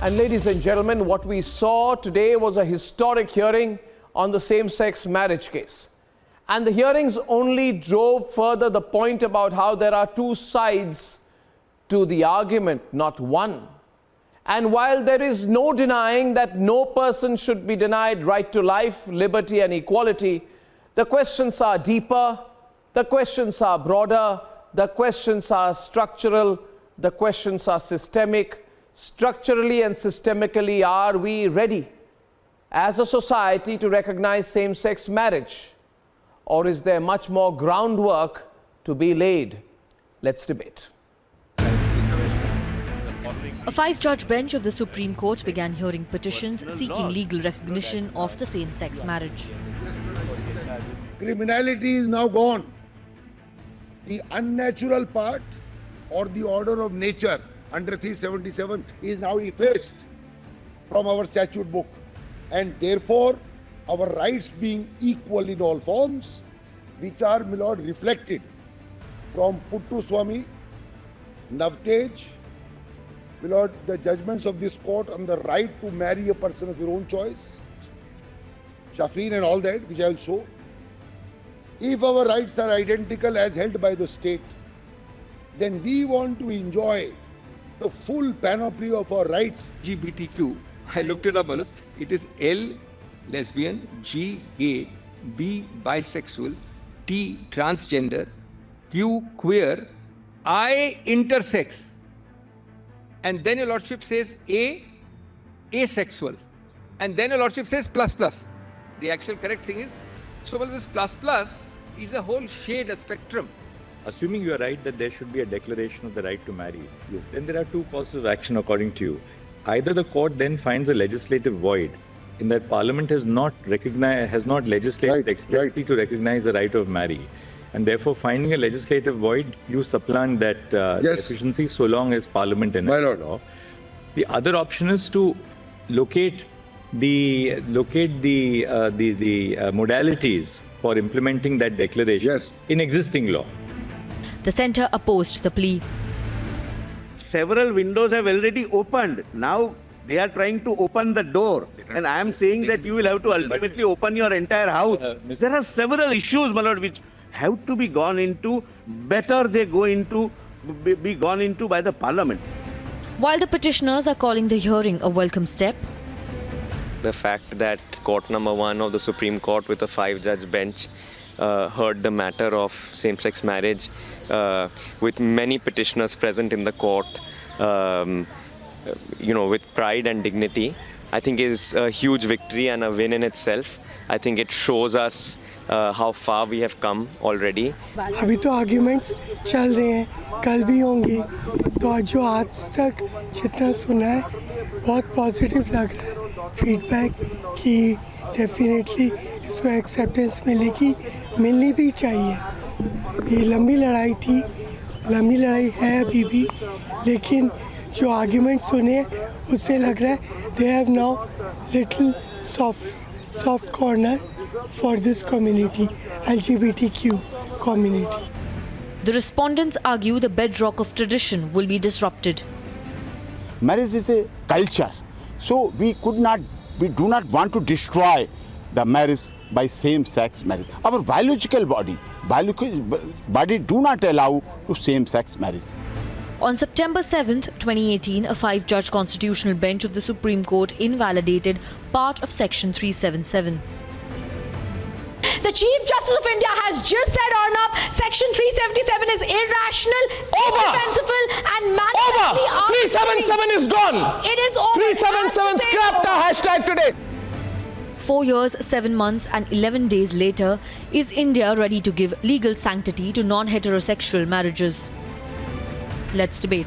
And ladies and gentlemen, what we saw today was a historic hearing on the same-sex marriage case. And the hearings only drove further the point about how there are two sides to the argument, not one. And while there is no denying that no person should be denied right to life, liberty and equality, the questions are deeper, the questions are broader, the questions are structural, the questions are systemic. Structurally and systemically, are we ready as a society to recognize same-sex marriage? Or is there much more groundwork to be laid? Let's debate. A five-judge bench of the Supreme Court began hearing petitions seeking legal recognition of the same-sex marriage. Criminality is now gone. The unnatural part or the order of nature under 377 is now effaced from our statute book, and therefore our rights being equal in all forms, which are, my lord, reflected from Puttu Swami, Navtej, my lord, the judgments of this court on the right to marry a person of your own choice, Shafeen and all that, which I will show. If our rights are identical as held by the state, then we want to enjoy the full panoply of our rights. LGBTQ, I looked it up, it is L, lesbian, G, gay, B, bisexual, T, transgender, Q, queer, I, intersex. And then your lordship says A, asexual. And then your lordship says plus plus. The actual correct thing is, so well, this plus plus is a whole shade, a spectrum. Assuming you are right that there should be a declaration of the right to marry, then there are two courses of action according to you. Either the court then finds a legislative void in that Parliament has not legislated explicitly to recognize the right of marry, and therefore finding a legislative void, you supplant that deficiency so long as Parliament enacts law. The other option is to locate the modalities for implementing that declaration in existing law. The centre opposed the plea. Several windows have already opened. Now they are trying to open the door. And I am saying that you will have to ultimately open your entire house. There are several issues, my lord, which have to be gone into. Better they be gone into by the Parliament. While the petitioners are calling the hearing a welcome step, the fact that court number 1 of the Supreme Court with a 5-judge bench heard the matter of same-sex marriage with many petitioners present in the court, with pride and dignity, I think is a huge victory and a win in itself. I think it shows us how far we have come already. अभी तो arguments चल रहे हैं, कल भी होंगे, तो आज जो आज तक जितना सुना है बहुत positive लग रहा है feedback कि definitely इसको acceptance मिलनी भी चाहिए। ये लंबी लड़ाई थी, लंबी लड़ाई है अभी भी, लेकिन जो arguments सुने उससे लग रहा है they have now little soft corner for this community, LGBTQ community. The respondents argue the bedrock of tradition will be disrupted. Marriage is a culture, so we do not want to destroy the marriage by same-sex marriage. Our biological body do not allow to same-sex marriage. On September 7th, 2018, a 5-judge constitutional bench of the Supreme Court invalidated part of Section 377. The Chief Justice of India has just said, Arnab, Section 377 is irrational, indefensible and manifestly over. 377 is gone. It is over. 377 scrapped our hashtag today. 4 years, 7 months and 11 days later, is India ready to give legal sanctity to non-heterosexual marriages? Let's debate.